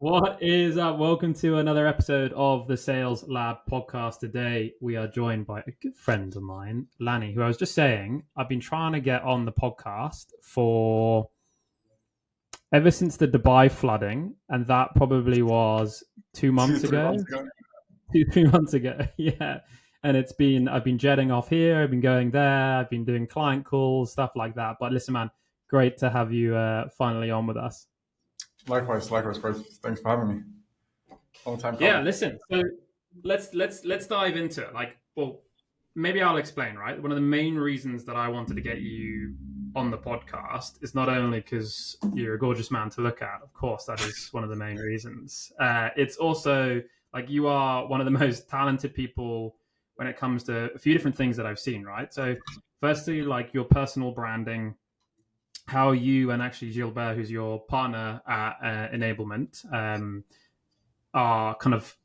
What is up? Welcome to another episode of the Sales Lab podcast. Today, we are joined by a good friend of mine, Lanny, who I was just saying I've been trying to get on the podcast for ever since the Dubai flooding, and that probably was 2 months ago. 2, 3 months ago, yeah. And I've been jetting off here, I've been going there, I've been doing client calls, stuff like that. But listen, man, great to have you finally on with us. Likewise, bro. Thanks for having me. Long time Yeah, coming. listen. So let's dive into it. Maybe I'll explain. Right, one of the main reasons that I wanted to get you on the podcast is not only because you're a gorgeous man to look at. Of course, that is one of the main reasons. It's also like you are one of the most talented people when it comes to a few different things that I've seen. Right. So, firstly, like your personal branding, how you and actually Gilbert, who's your partner at Enablement, are kind of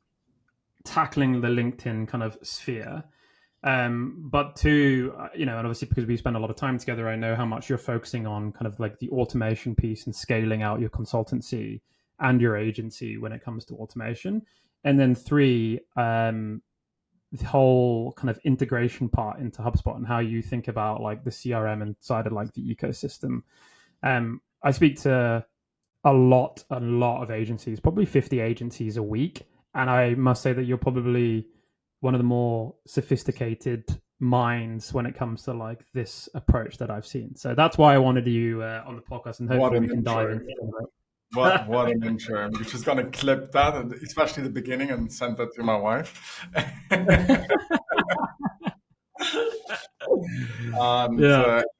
tackling the LinkedIn kind of sphere. But two, and obviously because we spend a lot of time together, I know how much you're focusing on kind of like the automation piece and scaling out your consultancy and your agency when it comes to automation. And then three, the whole kind of integration part into HubSpot and how you think about like the CRM inside of like the ecosystem. I speak to a lot of agencies, probably 50 agencies a week. And I must say that you're probably one of the more sophisticated minds when it comes to like this approach that I've seen. So that's why I wanted you on the podcast, and hopefully we can dive into it. What an intro. I'm just going to clip that, and especially the beginning, and send that to my wife.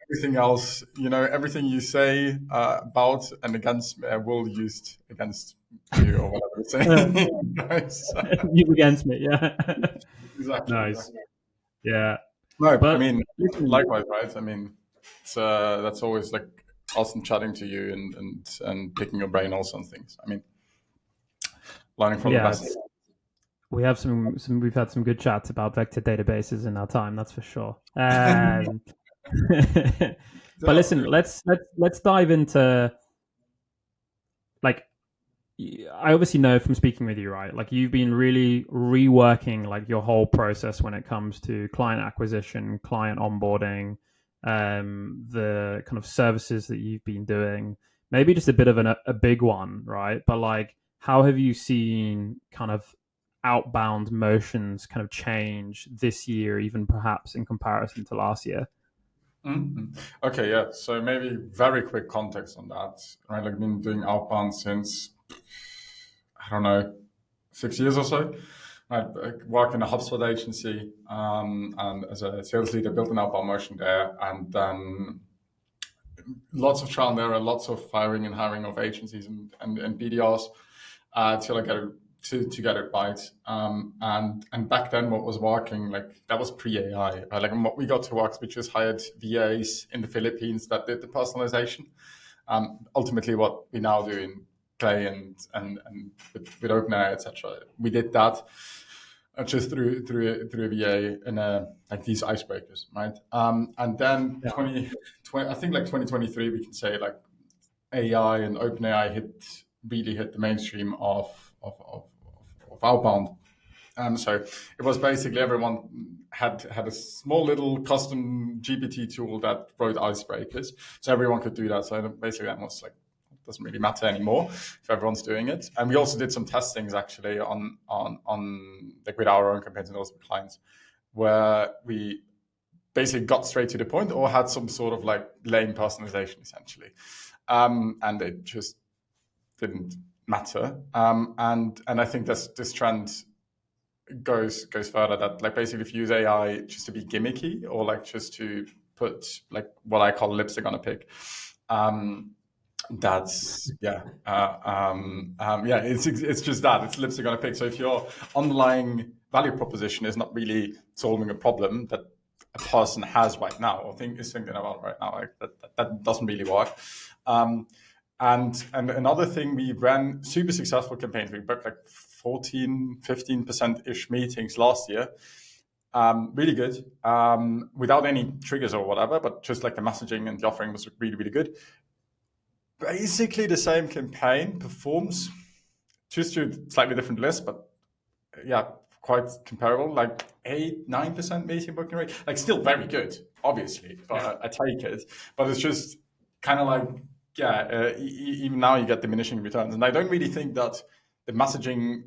Everything else, everything you say about and against me, I will use against you or whatever you're saying. Nice. Use against me, yeah. Exactly. Nice. Exactly. Yeah. No, but I mean, likewise, right? I mean, that's always like awesome chatting to you and picking your brain also on things. I mean, learning from the best. We have we've had some good chats about vector databases in our time, that's for sure. But listen, let's dive into, like, I obviously know from speaking with you, right? Like you've been really reworking like your whole process when it comes to client acquisition, client onboarding, the kind of services that you've been doing. Maybe just a bit of a big one, right? But like, how have you seen kind of outbound motions kind of change this year, even perhaps in comparison to last year? Mm-hmm. Okay, yeah. So maybe very quick context on that, right? Like I've been doing outbound since, I don't know, 6 years or so. I worked in a HubSpot agency, and as a sales leader, built an outbound motion there, and then lots of trial and error, lots of firing and hiring of agencies and BDRs till I to get it right. And back then, what was working, like that was pre-AI. Right? Like what we got to work, we just hired VAs in the Philippines that did the personalization. Ultimately, what we now do in Clay and with OpenAI, etc. We did that just through a VA in like these icebreakers, right? And then I think like 2023, we can say like AI and OpenAI really hit the mainstream of outbound. So it was basically everyone had a small little custom GPT tool that wrote icebreakers, so everyone could do that. So basically, that was like, it doesn't really matter anymore if everyone's doing it. And we also did some testings actually on like with our own campaigns and also with clients, where we basically got straight to the point or had some sort of like lame personalization essentially, and it just didn't matter. And I think this trend goes further, that like basically if you use AI just to be gimmicky or like just to put like what I call lipstick on a pig, that's it's just that, it's lipstick on a pig. So if your underlying value proposition is not really solving a problem that a person has right now or is thinking about right now, like that doesn't really work. And another thing, we ran super successful campaigns. We booked like 15% ish meetings last year. Really good, without any triggers or whatever, but just like the messaging and the offering was really, really good. Basically, the same campaign performs just to slightly different lists, but yeah, quite comparable, like 8-9% meeting booking rate, like still very good, obviously, but I take it. But it's just kind of like, even now you get diminishing returns. And I don't really think that the messaging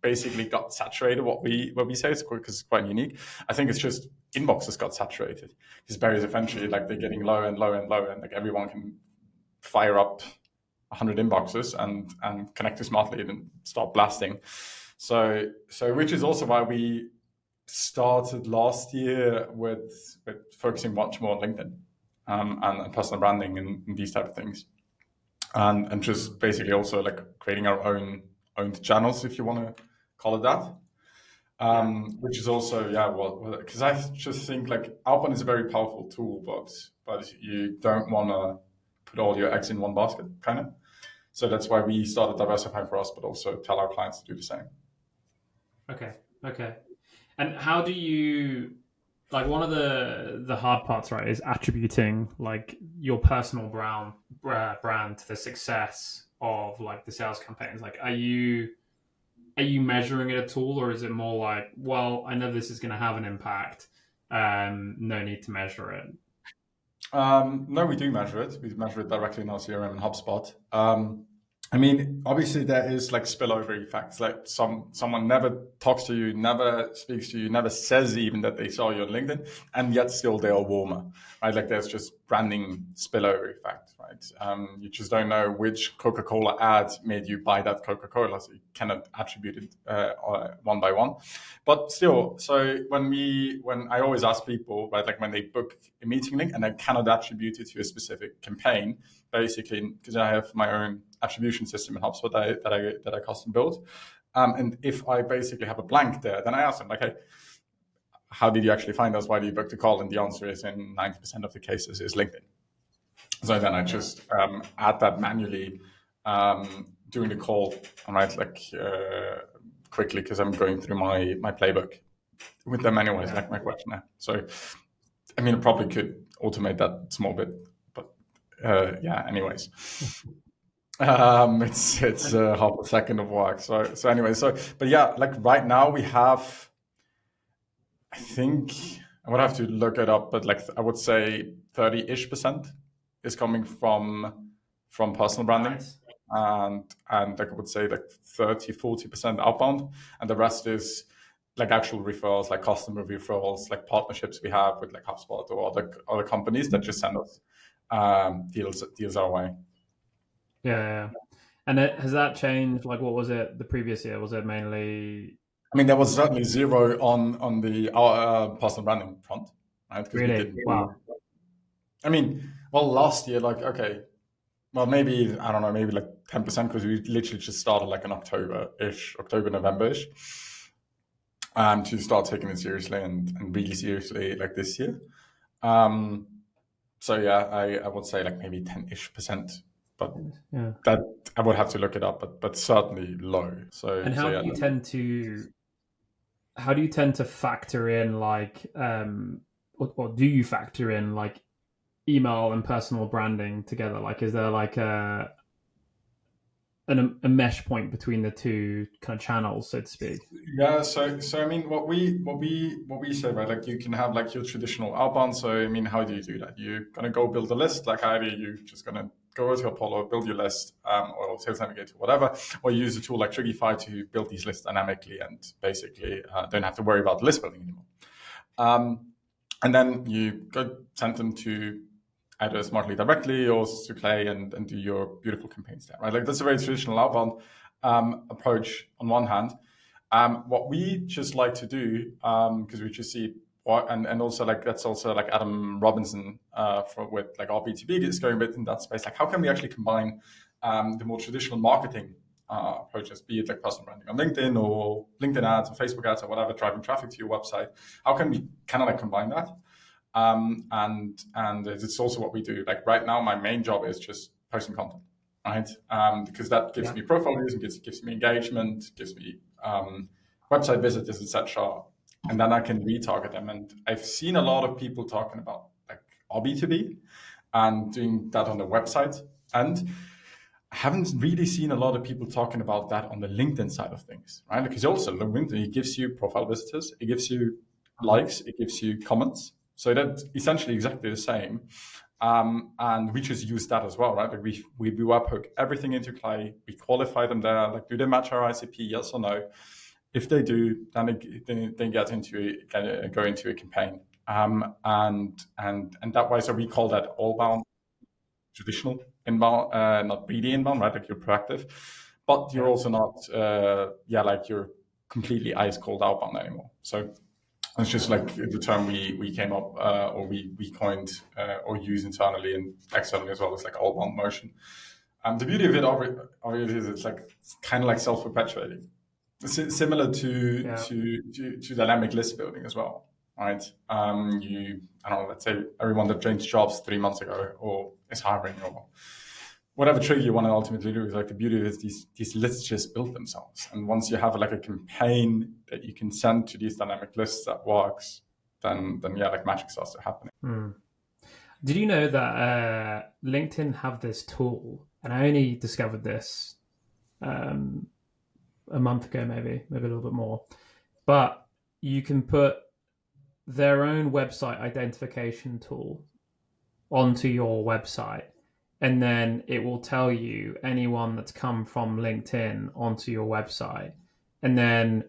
basically got saturated, what we say, because it's quite unique. I think it's just inboxes got saturated, because berries eventually, like, they're getting lower and lower and lower, and like everyone can fire up 100 inboxes and connect to Smart Lead and start blasting. So which is also why we started last year with focusing much more on LinkedIn and personal branding and these type of things, and just basically also like creating our own channels, if you want to call it that. Which is also because I just think like outbound is a very powerful tool, but you don't want to put all your eggs in one basket, kind of. So that's why we started diversifying for us, but also tell our clients to do the same. Okay. And how do you, like, one of the hard parts, right, is attributing like your personal brand to the success of like the sales campaigns. Like, are you measuring it at all, or is it more like, well, I know this is going to have an impact, no need to measure it? No, we do measure it. We measure it directly in our CRM and HubSpot. I mean, obviously there is like spillover effects. Like someone never talks to you, never speaks to you, never says even that they saw you on LinkedIn, and yet still they are warmer, right? Like there's just branding spillover effect, right? You just don't know which Coca-Cola ad made you buy that Coca-Cola, so you cannot attribute it one by one. But still, so when I always ask people, right, like when they book a meeting link and I cannot attribute it to a specific campaign, basically because I have my own attribution system in HubSpot that I custom built. And if I basically have a blank there, then I ask them, like, hey, how did you actually find us? Why do you book the call? And the answer is, in 90% of the cases, is LinkedIn. So then I just add that manually during the call, right? Like quickly, because I'm going through my playbook with them anyways, like my questionnaire. So, I mean, I probably could automate that small bit, but anyways. It's half a second of work. So but yeah, like right now we have, I think I would have to look it up, but like I would say 30-ish% is coming from personal branding. Nice. And like I would say like 30-40% outbound, and the rest is like actual referrals, like customer referrals, like partnerships we have with like HubSpot or other companies that just send us deals our way. Yeah. And has that changed? Like, what was it the previous year? Was it mainly? I mean, there was certainly zero on the personal branding front, right? Really? Wow. I mean, well, last year, like, okay, well, maybe, I don't know, maybe like 10%, because we literally just started like in October, November-ish, to start taking it seriously and really seriously like this year. So yeah, I would say like maybe 10-ish%. But that I would have to look it up, but certainly low. So and how do you tend to factor in like or do you factor in like email and personal branding together? Like, is there like a mesh point between the two kind of channels, so to speak? Yeah. So I mean, what we say, right? Like you can have like your traditional outbound. So I mean, how do you do that? You're gonna go build a list. Like either you're just gonna go to Apollo, build your list, or Sales Navigator, whatever, or use a tool like Trigify to build these lists dynamically and basically don't have to worry about list building anymore. And then you go send them to either Smartly directly or to Clay and do your beautiful campaigns there, right? Like that's a very traditional outbound approach on one hand. What we just like to do, because we just see, and also like that's also like Adam Robinson with like our B2B is going a bit in that space. Like how can we actually combine the more traditional marketing approaches, be it like personal branding on LinkedIn or LinkedIn ads or Facebook ads or whatever, driving traffic to your website? How can we kind of like combine that? And it's also what we do. Like right now, my main job is just posting content, right? Because that gives me profile views and gives me engagement, gives me website visitors, etc. And then I can retarget them. And I've seen a lot of people talking about like our B2B and doing that on the website. And haven't really seen a lot of people talking about that on the LinkedIn side of things, right? Because also LinkedIn, it gives you profile visitors, it gives you likes, it gives you comments. So that's essentially exactly the same. And we just use that as well, right? Like we webhook everything into Clay, we qualify them there, like do they match our ICP, yes or no? If they do, then they go into a campaign. And that way, so we call that all-bound traditional inbound, not really inbound, right? Like you're proactive, but you're also not, like you're completely ice cold outbound anymore. So it's just like the term we came up or we coined or use internally and externally as well. It's like all-bound motion. The beauty of it obviously is it's kind of like self-perpetuating. It's similar to dynamic list building as well, right? I don't know, let's say everyone that changed jobs 3 months ago or is hiring or whatever trick you want to ultimately do, is like the beauty is these lists just build themselves. And once you have like a campaign that you can send to these dynamic lists that works, then like magic starts to happen. Did you know that LinkedIn have this tool, and I only discovered this a month ago, maybe a little bit more, but you can put their own website identification tool onto your website, and then it will tell you anyone that's come from LinkedIn onto your website, and then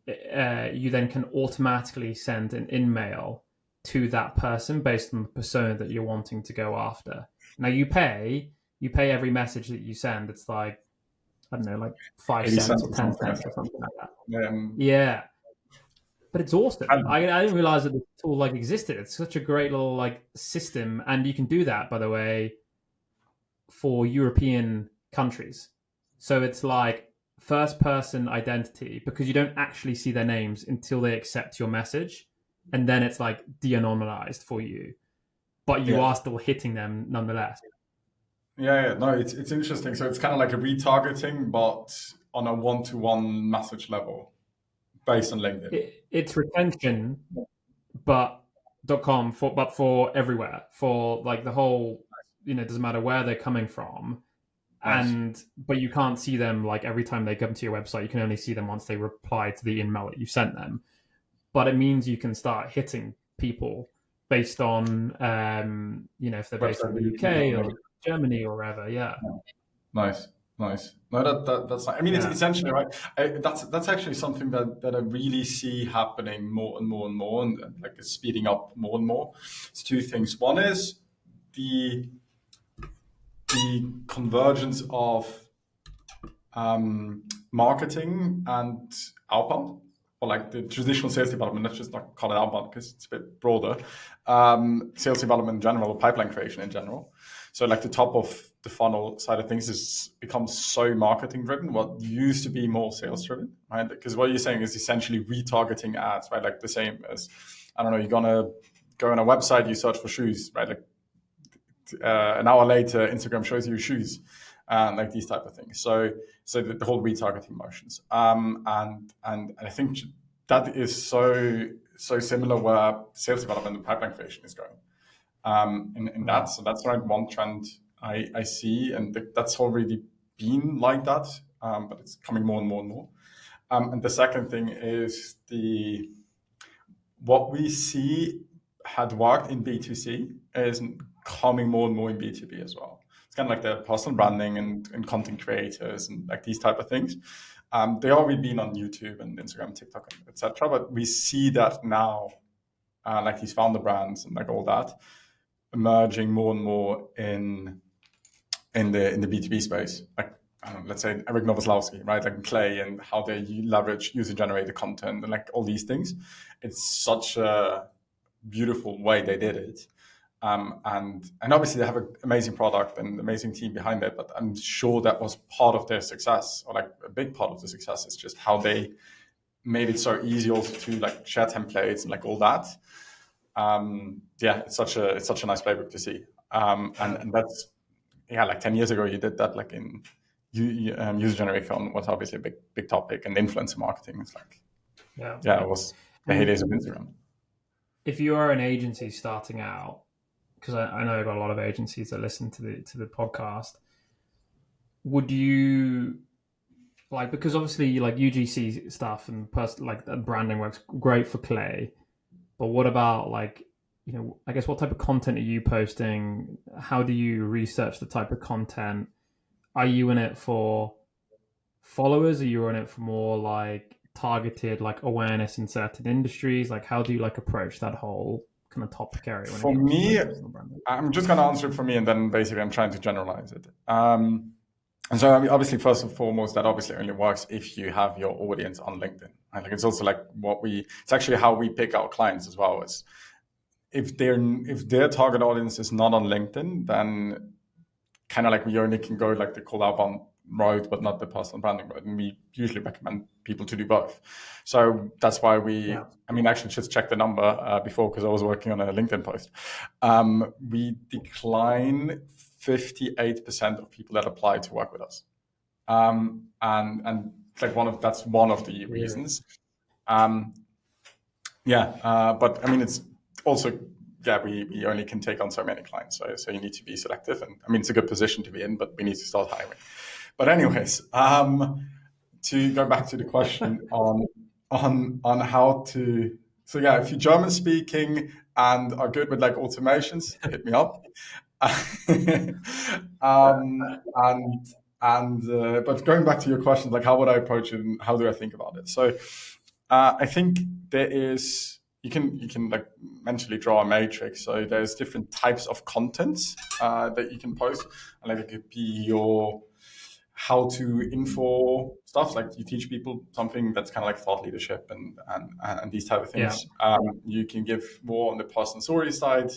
you then can automatically send an in-mail to that person based on the persona that you're wanting to go after. Now you pay every message that you send. It's like, I don't know, like 5 cents or 10 cents or something like that. Yeah. But it's awesome. I didn't realize that the tool like existed. It's such a great little like system. And you can do that, by the way, for European countries. So it's like first person identity, because you don't actually see their names until they accept your message. And then it's like de-anonymized for you. But you are still hitting them nonetheless. Yeah, no, it's interesting. So it's kind of like a retargeting, but on a one-to-one message level based on LinkedIn. It's retention, but .com for everywhere, for like the whole, it doesn't matter where they're coming from. Nice. But you can't see them like every time they come to your website. You can only see them once they reply to the email that you sent them. But it means you can start hitting people based on, if they're based in the UK or Germany or wherever. Yeah. Nice. No, that's. I mean, it's essentially right. That's actually something that I really see happening more and more and more, and like it's speeding up more and more. It's two things. One is the convergence of marketing and outbound, or like the traditional sales development. Let's just not call it outbound because it's a bit broader. Sales development in general, pipeline creation in general. So like the top of the funnel side of things becomes so marketing driven, what used to be more sales driven, right? Because what you're saying is essentially retargeting ads, right? Like the same as, I don't know, you're gonna go on a website, you search for shoes, right? Like an hour later, Instagram shows you shoes, like these type of things. So the whole retargeting motions, and I think that is so similar where sales development and pipeline creation is going. In that, so that's right, one trend I see, and that's already been like that, but it's coming more and more and more. And the second thing is what we see had worked in B2C is coming more and more in B2B as well. It's kind of like the personal branding and content creators and like these type of things. They already been on YouTube and Instagram, TikTok, etc. But we see that now, like these founder brands and like all that, emerging more and more in the B2B space. Like, I don't know, let's say Eric Novoslawski, right? Like Clay, and how they leverage user-generated content and like all these things. It's such a beautiful way they did it. And obviously they have an amazing product and amazing team behind it, but I'm sure that was part of their success, or like a big part of the success is just how they made it so easy also to like share templates and like all that. It's such a nice playbook to see. And that's, like 10 years ago you did that like in user generated content was obviously a big topic, and influencer marketing. It's like, it was the heydays of Instagram. If you are an agency starting out, because I know I've got a lot of agencies that listen to the podcast, would you like, because obviously like UGC stuff and branding works great for Clay, but what about like, I guess what type of content are you posting? How do you research the type of content? Are you in it for followers? Are you in it for more like targeted like awareness in certain industries? Like how do you like approach that whole kind of topic area when it For comes to me, like, personal branding? I'm just going to answer it for me, and then basically I'm trying to generalize it. And so, I mean, obviously, first and foremost, that obviously only works if you have your audience on LinkedIn. I think it's also like it's actually how we pick our clients as well. Is if their target audience is not on LinkedIn, then kind of like we only can go like the call outbound road, but not the personal branding road. And we usually recommend people to do both. So that's why I mean, actually just check the number before, because I was working on a LinkedIn post. We decline 58% of people that apply to work with us. And like that's one of the reasons. But I mean, it's also, we only can take on so many clients. So you need to be selective. And I mean, it's a good position to be in, but we need to start hiring. But anyways, to go back to the question on how to, so if you're German speaking and are good with like automations, hit me up. But going back to your question, like how would I approach it and how do I think about it? So I think you can like mentally draw a matrix. So there's different types of contents that you can post, and like it could be your how to info stuff, like you teach people something that's kind of like thought leadership and these type of things. You can give more on the person story side,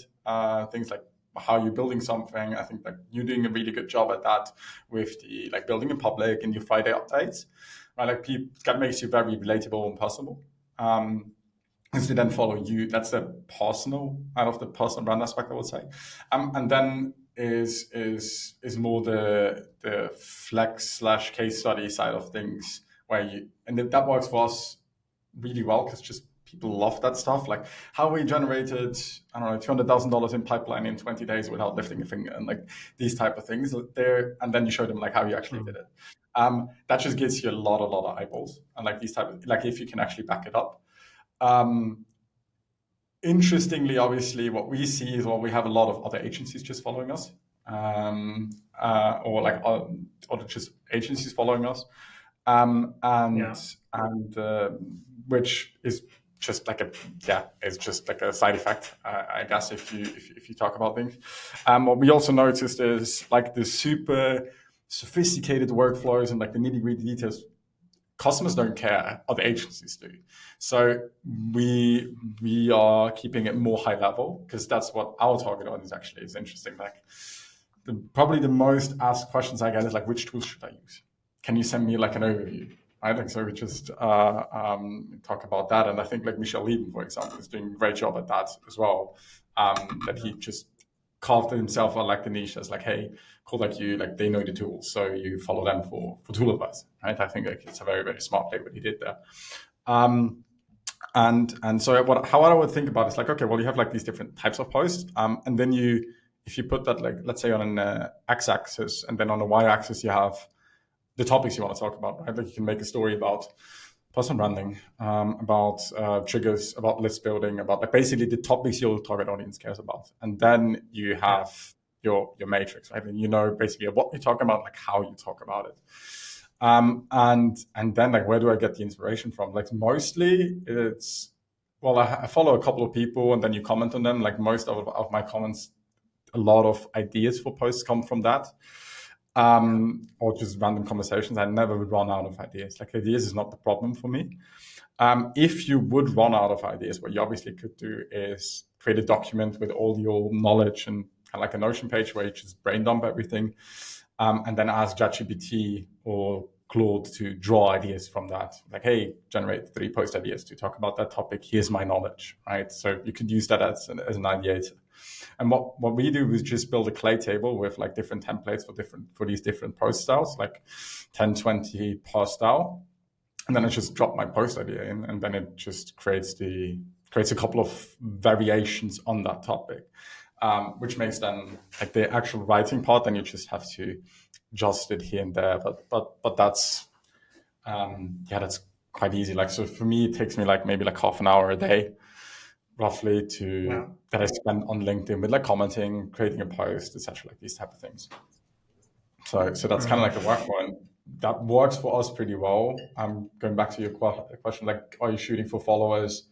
things like how you're building something. I think like you're doing a really good job at that with the like building in public and your Friday updates, right? Like that makes you very relatable and personable. If they then follow you, that's the personal out of the personal brand aspect, I would say. And then is more the flex / case study side of things, and that works for us really well because just people love that stuff, like how we generated, I don't know, $200,000 in pipeline in 20 days without lifting a finger, and like these type of things there. And then you show them like how you actually did it. That just gets you a lot of eyeballs, and like these type of, like if you can actually back it up. Interestingly, obviously, what we see is we have a lot of other agencies just following us, or just agencies following us, which is just like it's just like a side effect, I guess, if you talk about things. What we also noticed is like the super sophisticated workflows and like the nitty-gritty details. Customers don't care, other agencies do. So we are keeping it more high level because that's what our target audience actually is interesting. Like probably the most asked questions I get is like, which tools should I use? Can you send me like an overview? I think so. We just talk about that, and I think like Michel Lieben, for example, is doing a great job at that as well. That he just carved himself out like the niche as like, hey, cool, like you, like they know the tools, so you follow them for tool advice, right? I think like it's a very, very smart play what he did there. And so how I would think about it is like, okay, well, you have like these different types of posts, and then if you put that like, let's say on an x-axis, and then on the y-axis you have the topics you want to talk about, right? Like you can make a story about personal branding, about triggers, about list building, about like basically the topics your target audience cares about. And then you have your matrix, right? And basically what you talk about, like how you talk about it. And then like, where do I get the inspiration from? Like mostly it's, I follow a couple of people and then you comment on them. Like most of my comments, a lot of ideas for posts come from that. Or just random conversations. I never would run out of ideas. Like ideas is not the problem for me. If you would run out of ideas, what you obviously could do is create a document with all your knowledge and kind of like a Notion page where you just brain dump everything, and then ask ChatGPT or Claude to draw ideas from that. Like, hey, generate 3 post ideas to talk about that topic. Here's my knowledge, right? So you could use that as an ideator. And what we do is just build a Clay table with like different templates for these different post styles, like 10, 20 per style. And then I just drop my post idea in, and then it just creates a couple of variations on that topic, which makes then like the actual writing part. Then you just have to adjusted here and there, but that's that's quite easy. Like, so for me, it takes me like maybe like half an hour a day, roughly, that I spend on LinkedIn with like commenting, creating a post, etc., like these type of things. So that's kind of like the workflow, and that works for us pretty well. Going back to your question, like, are you shooting for followers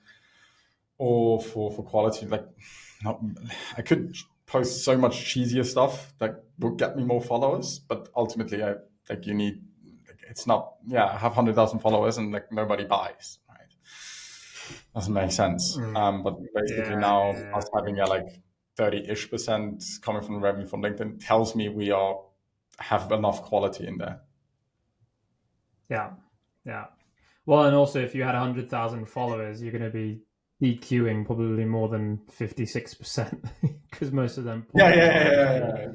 or for quality? Like, no, I could post so much cheesier stuff that will get me more followers, but ultimately, you need. It's not. Yeah, I have 100,000 followers and like nobody buys. Right? Doesn't make sense. But basically now us having like 30-ish% coming from revenue from LinkedIn tells me we have enough quality in there. Yeah. Well, and also if you had 100,000 followers, you're going to be EQing probably more than 56% because most of them. Yeah,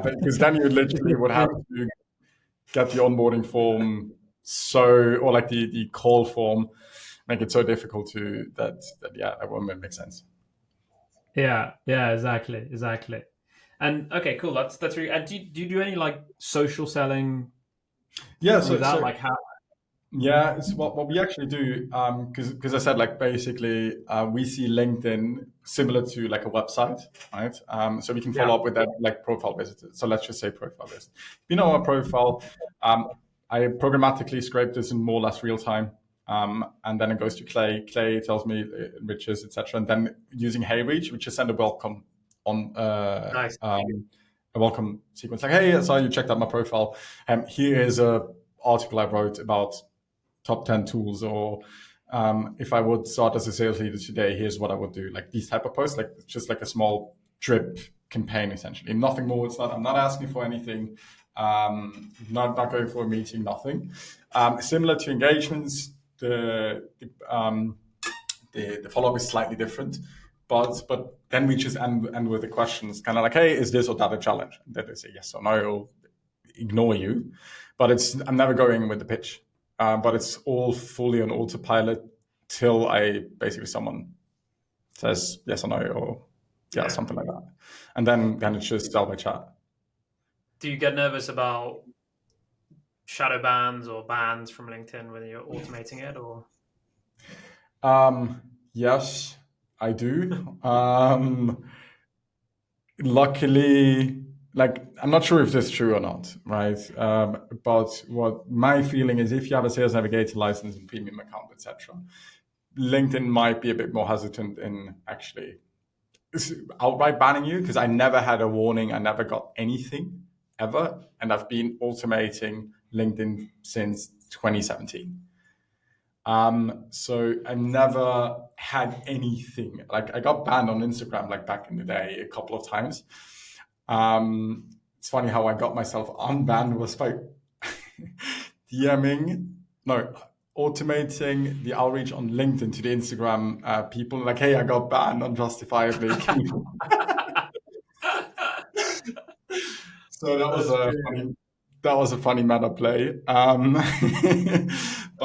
because then you literally would have to get the onboarding form or like the call form, make it so difficult that won't make sense. Yeah, exactly. And okay, cool. That's really. And do you do any like social selling? Yeah, like how? Yeah, it's what we actually do. Because I said, like, basically, we see LinkedIn similar to like a website, right? So we can follow up with that like profile visit. So let's just say profile visit. If you know our profile, I programmatically scrape this in more or less real time. And then it goes to Clay. Clay tells me it enriches, etc. And then using Heiz, we just send a welcome on Nice. a welcome sequence. Like, hey, I saw you checked out my profile. Here is a article I wrote about top 10 tools, or if I would start as a sales leader today, here's what I would do. Like these type of posts, like just like a small drip campaign, essentially. Nothing more. I'm not asking for anything. Not going for a meeting. Nothing. Similar to engagements, the follow-up is slightly different, but then we just end with the questions, kind of like, hey, is this or that a challenge? And then they say yes or no, or ignore you. But I'm never going with the pitch. But it's all fully on autopilot till someone says yes or no, or something like that, and then it's just start by chat. Do you get nervous about shadow bans or bans from LinkedIn when you're automating it, or? Yes, I do. Luckily, like, I'm not sure if this is true or not, right? But what my feeling is, if you have a Sales Navigator license and premium account, etc., LinkedIn might be a bit more hesitant in actually outright banning you, because I never had a warning. I never got anything ever. And I've been automating LinkedIn since 2017. So I never had anything. Like, I got banned on Instagram, like back in the day, a couple of times. It's funny how I got myself unbanned was by automating the outreach on LinkedIn to the Instagram people. Like, hey, I got banned unjustifiably. So that was a funny meta play. But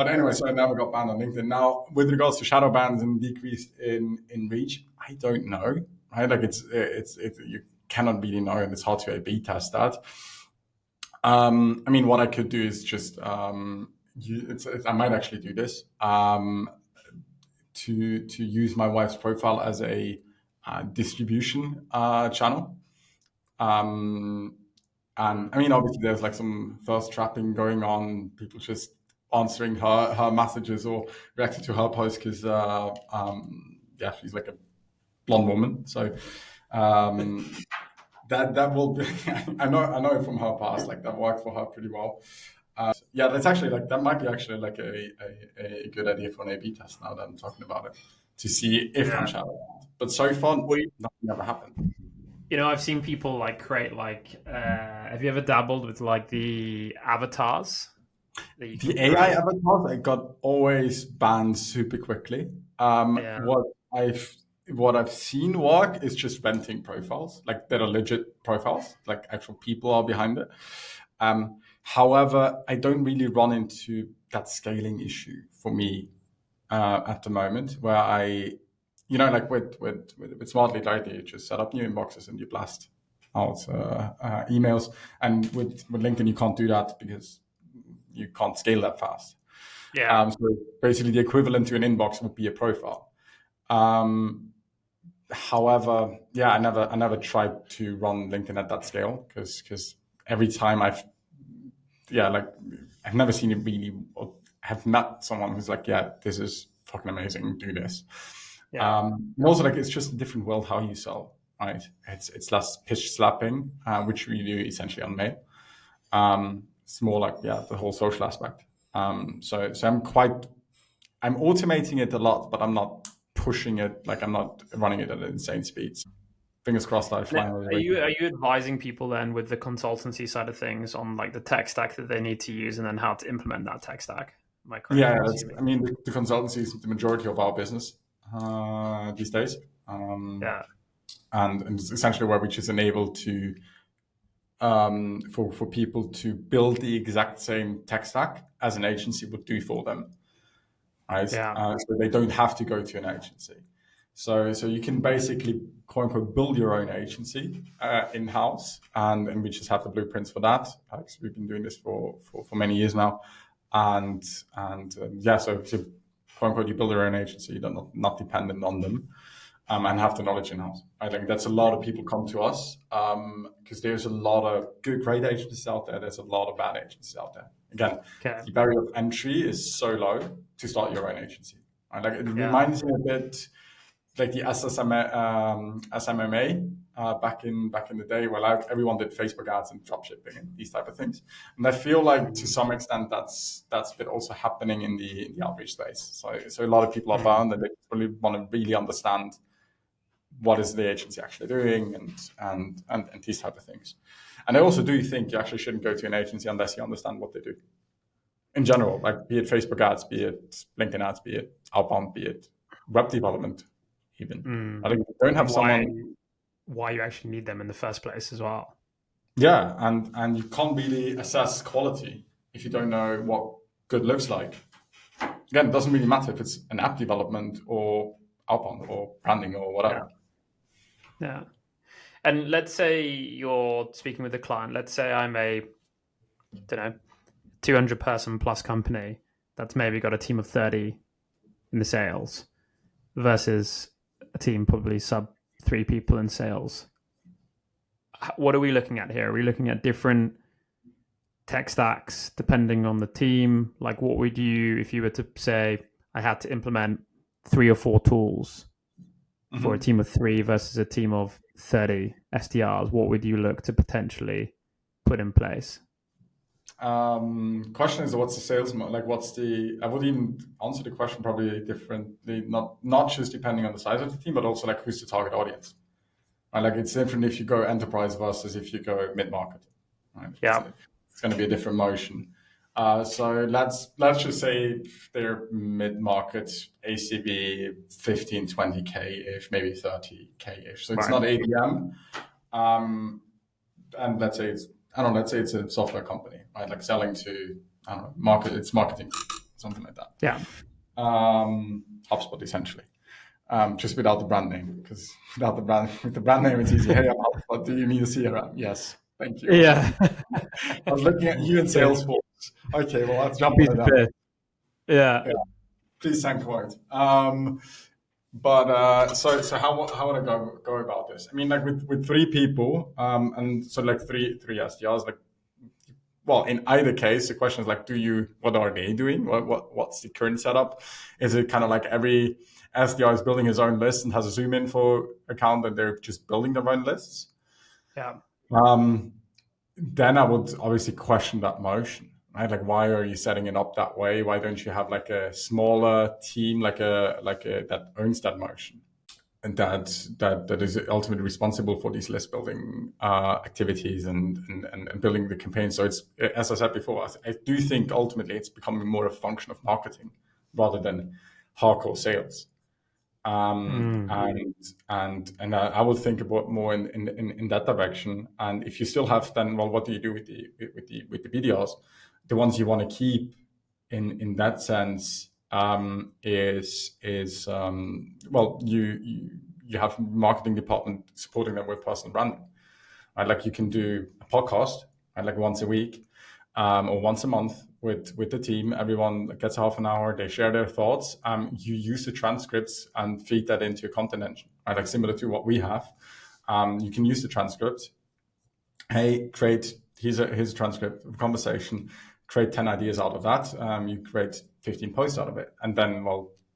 anyway, so I never got banned on LinkedIn. Now, with regards to shadow bans and decrease in reach, I don't know. Right? Like, it's you cannot really know, and it's hard to A/B test that. I mean, what I could do is just I might actually do this to use my wife's profile as a distribution channel. And I mean, obviously, there's like some thirst trapping going on. People just answering her messages or reacting to her posts because she's like a blonde woman. So that will be. I know from her past, like, that worked for her pretty well. That's actually like, that might be actually like a good idea for an A/B test now that I'm talking about it, to see if I'm shadowed. But so far, nothing ever happened. You know, I've seen people like create like. Have you ever dabbled with like the avatars? The AI avatars, I got always banned super quickly. What I've seen work is just renting profiles, like that are legit profiles, like actual people are behind it. However, I don't really run into that scaling issue for me at the moment, where like with Smart Lead, right? You just set up new inboxes and you blast emails. And with LinkedIn, you can't do that because you can't scale that fast. Yeah. So basically, the equivalent to an inbox would be a profile. However, yeah, I never tried to run LinkedIn at that scale because every time I've never seen it really, or have met someone who's like, yeah, this is fucking amazing, do this. Yeah. And also, like, it's just a different world how you sell, right? It's less pitch slapping, which we do essentially on mail. It's more like, yeah, the whole social aspect. So I'm automating it a lot, but I'm not pushing it, like I'm not running it at insane speeds. Fingers crossed I fly. Are you advising people then with the consultancy side of things on like the tech stack that they need to use and then how to implement that tech stack? Am I correct? Yeah, I mean, the consultancy is the majority of our business these days. Yeah. And it's essentially where we just enable to for people to build the exact same tech stack as an agency would do for them, right? Yeah. So they don't have to go to an agency. So you can basically, quote unquote, build your own agency in-house, and we just have the blueprints for that. We've been doing this for many years now, and so quote unquote, you build your own agency, you're not dependent on them, and have the knowledge in-house. I think that's a lot of people come to us because there's a lot of great agencies out there. There's a lot of bad agencies out there. Again, the barrier of entry is so low to start your own agency. Right? Like it reminds me a bit like the SMMA back in the day, where like everyone did Facebook ads and dropshipping and these type of things. And I feel like to some extent that's a bit also happening in the outreach space. So a lot of people are bound and they really want to really understand what is the agency actually doing and these type of things. And I also do think you actually shouldn't go to an agency unless you understand what they do. In general, like be it Facebook ads, be it LinkedIn ads, be it outbound, be it web development. Even I think you don't have why you actually need them in the first place as well. Yeah, and you can't really assess quality if you don't know what good looks like. Again, it doesn't really matter if it's an app development or outbound or branding or whatever. Yeah. And let's say you're speaking with a client. Let's say I'm a 200 person plus company that's maybe got a team of 30 in the sales versus a team probably sub 3 people in sales. What are we looking at here? Are we looking at different tech stacks depending on the team? Like what would you, if you were to say I had to implement 3 or 4 tools for a team of 3 versus a team of 30 SDRs, what would you look to potentially put in place? Question is, what's the sales like? I would even answer the question probably differently, not just depending on the size of the team, but also like who's the target audience. Right? Like it's different if you go enterprise versus if you go mid-market. Right? Yeah, it's going to be a different motion. So let's just say they're mid-market, ACV 15, 20K ish, maybe 30K ish. So it's not ABM. And let's say it's a software company, right? Like selling to, I don't know, it's marketing, something like that. Yeah. HubSpot essentially. Just without the brand name, because with the brand name, it's easy. Hey, I'm HubSpot. Do you need a CRM? Yes. Thank you. Yeah. I was looking at you in Salesforce. Okay, well, let's jump into that. Yeah. Please send quote. But so how would I go about this? I mean, like with 3 people, and so like three SDRs, like, well, in either case, the question is like, what are they doing? What's the current setup? Is it kind of like every SDR is building his own list and has a Zoom info account and they're just building their own lists? Yeah. Then I would obviously question that motion, right? Like, why are you setting it up that way? Why don't you have like a smaller team, like a that owns that motion, and that is ultimately responsible for these list building activities and building the campaign? So it's, as I said before, I do think ultimately it's becoming more a function of marketing rather than hardcore sales. And I would think about more in that direction. And if you still have, then, well, what do you do with the BDRs? The ones you want to keep in that sense is well, you have marketing department supporting them with personal branding. right? Like you can do a podcast, right? Like once a week or once a month with the team. Everyone gets half an hour. They share their thoughts. You use the transcripts and feed that into your content engine, right? Like similar to what we have. You can use the transcripts. Hey, here's a transcript of a conversation. Create 10 ideas out of that. You create 15 posts out of it, and then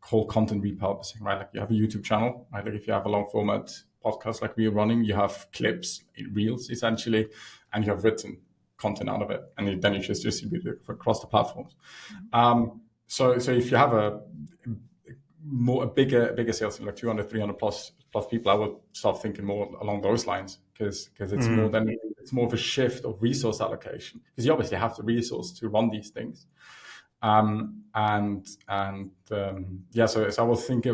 whole content repurposing, right? Like you have a YouTube channel, right? Like if you have a long format podcast like we're running, you have clips, reels essentially, and you have written content out of it, and then you just distribute it across the platforms. So if you have a bigger sales team, like 200, 300 plus people, I would start thinking more along those lines, because it's more of a shift of resource allocation, because you obviously have the resource to run these things. So I will think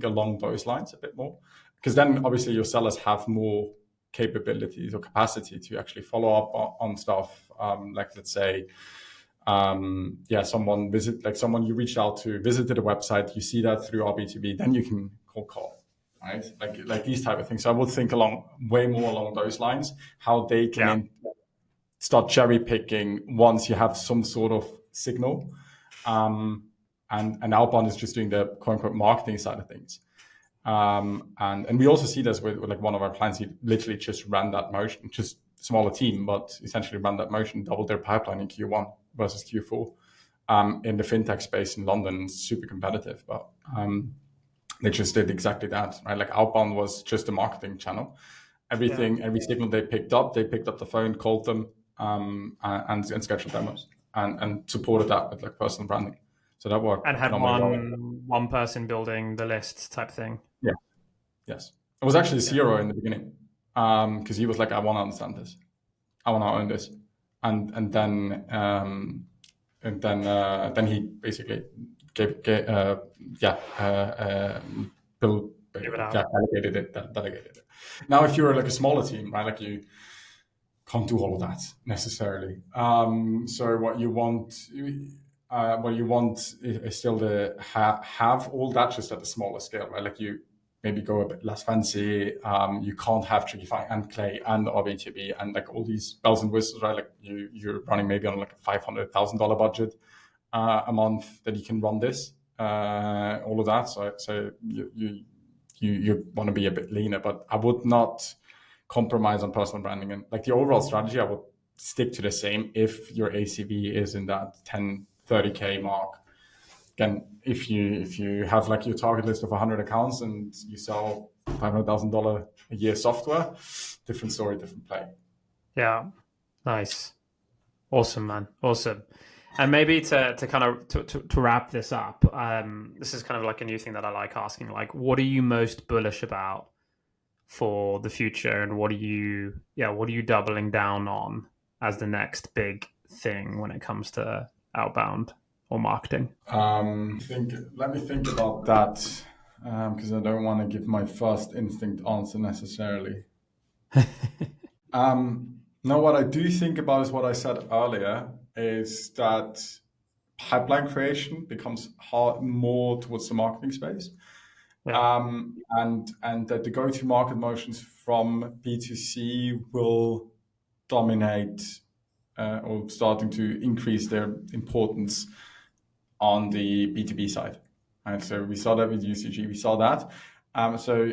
along those lines a bit more, because then obviously your sellers have more capabilities or capacity to actually follow up on stuff. Like let's say, someone you reached out to, visited a website, you see that through our B2B, then you can call, right? Like these type of things. So I would think way more along those lines, how they can start cherry picking once you have some sort of signal. And Outbound is just doing the quote unquote marketing side of things. And we also see this with like one of our clients. He literally just ran that motion, just smaller team, but essentially ran that motion, doubled their pipeline in Q1 versus Q4. In the fintech space in London, super competitive, but they just did exactly that, right? Like Outbound was just a marketing channel. Every signal they picked up the phone, called them, and scheduled demos, and supported that with like personal branding. So that worked. And had one person building the list type thing. Yeah. Yes. It was actually zero in the beginning, because he was like, I want to understand this, I want to own this, and then he basically delegated it. Now, if you're like a smaller team, right, like you can't do all of that necessarily. So what you want is still to have all that, just at a smaller scale, right? Like you maybe go a bit less fancy. You can't have Trigify and Clay and RB2B and like all these bells and whistles, right? Like you're running maybe on like a $500,000 budget a month that you can run this, all of that. So you want to be a bit leaner, but I would not compromise on personal branding. And like the overall strategy, I would stick to the same if your ACV is in that 10, 30K mark. Again, if you have like your target list of 100 accounts and you sell $500,000 a year software, different story, different play. Yeah, nice, awesome, man, awesome. And maybe to kind of to wrap this up, this is kind of like a new thing that I like asking. Like, what are you most bullish about for the future, and what are you doubling down on as the next big thing when it comes to outbound or marketing? Let me think about that, because I don't want to give my first instinct answer necessarily. No, what I do think about is what I said earlier, is that pipeline creation becomes more towards the marketing space. And that the go-to-market motions from B2C will dominate or starting to increase their importance on the B2B side. Right? So we saw that with UCG, we saw that. So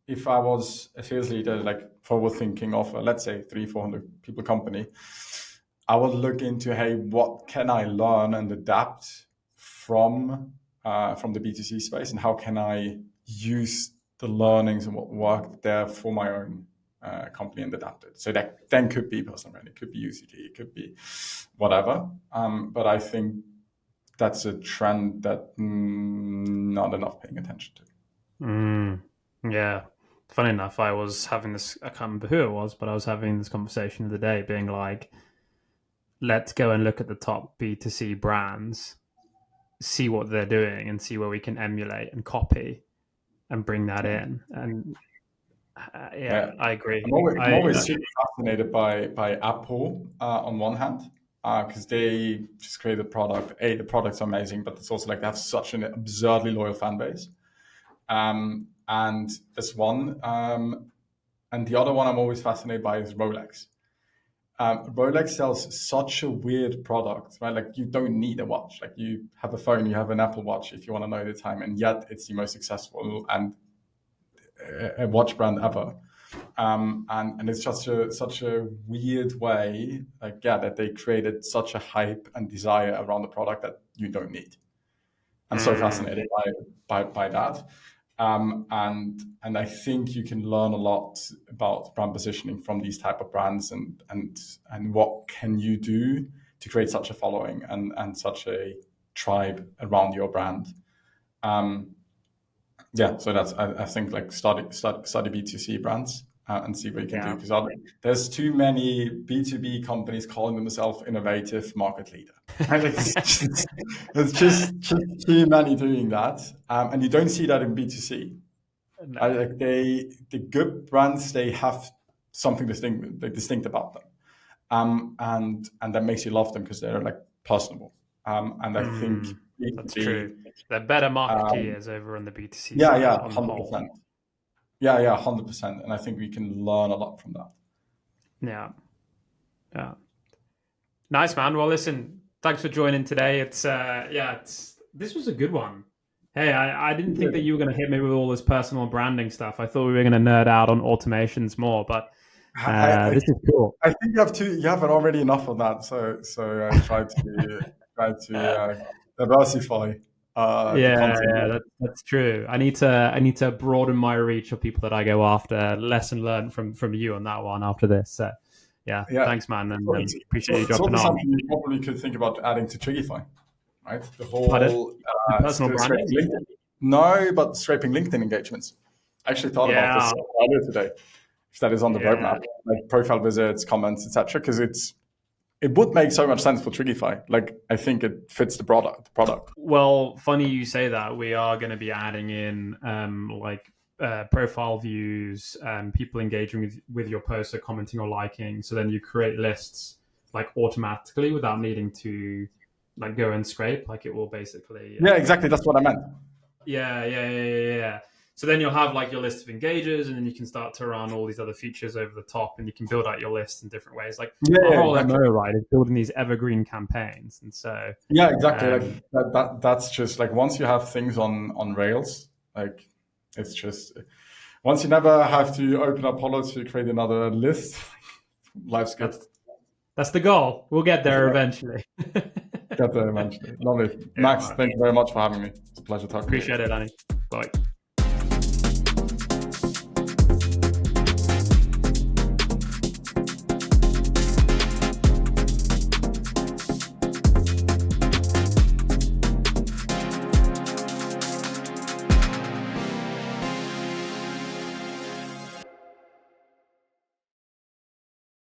if I was a sales leader, like forward-thinking of, let's say, 300-400 people company, I would look into, hey, what can I learn and adapt from the B2C space, and how can I use the learnings and what worked there for my own company and adapt it. So that then could be personal brand, it could be UCG, it could be whatever. But I think that's a trend that not enough paying attention to. Yeah. Funny enough, I was having this, I can't remember who it was, but I was having this conversation the other day being like, let's go and look at the top B2C brands, see what they're doing and see where we can emulate and copy and bring that in. And I agree. I'm always super fascinated by Apple on one hand, because they just created a product. The product's amazing, but it's also like they have such an absurdly loyal fan base. And that's one. And the other one I'm always fascinated by is Rolex. Rolex sells such a weird product, right? Like you don't need a watch. Like you have a phone, you have an Apple Watch if you want to know the time, and yet it's the most successful and a watch brand ever. And it's such a weird way, like that they created such a hype and desire around the product that you don't need. I'm so fascinated by that. And I think you can learn a lot about brand positioning from these type of brands and what can you do to create such a following and such a tribe around your brand. So that's I think like study B2C brands and see what you can do, because there's too many B2B companies calling themselves innovative market leader. There's just too many doing that, and you don't see that in B2C. No. Like the good brands, they have something distinct about them, and that makes you love them because they're like personable. And I think that's true. They're better marketeers over on the B2C side. Yeah, 100%. Yeah, 100%. And I think we can learn a lot from that. Yeah. Nice, man. Well, listen, thanks for joining today. This was a good one. Hey, I didn't think that you were going to hit me with all this personal branding stuff. I thought we were going to nerd out on automations more, but this is cool. I think you have already enough of that. So I try to diversify. That's true. I need to broaden my reach of people that I go after. Lesson learned from you on that one after this. So thanks, man, and appreciate you dropping on. Something you probably could think about adding to Trigify, right? The whole personal branding. No, but scraping LinkedIn engagements. I actually thought about this earlier today. If that is on the roadmap, like profile visits, comments, etc., because it would make so much sense for Trigify. Like, I think it fits the product. Well, funny you say that. We are going to be adding in profile views, people engaging with your posts or commenting or liking. So then you create lists like automatically without needing to like go and scrape. Like it will basically. Yeah, exactly. That's what I meant. Yeah. So then you'll have like your list of engagers, and then you can start to run all these other features over the top, and you can build out your list in different ways. Like our whole MO, right, is building these evergreen campaigns. And so exactly. Like that's just like once you have things on Rails, like it's just once you never have to open up Holo to create another list, life's good. That's the goal. We'll get there eventually. Lovely. Max, thank you very much for having me. It's a pleasure talking to you. Appreciate it, Lanny. Bye.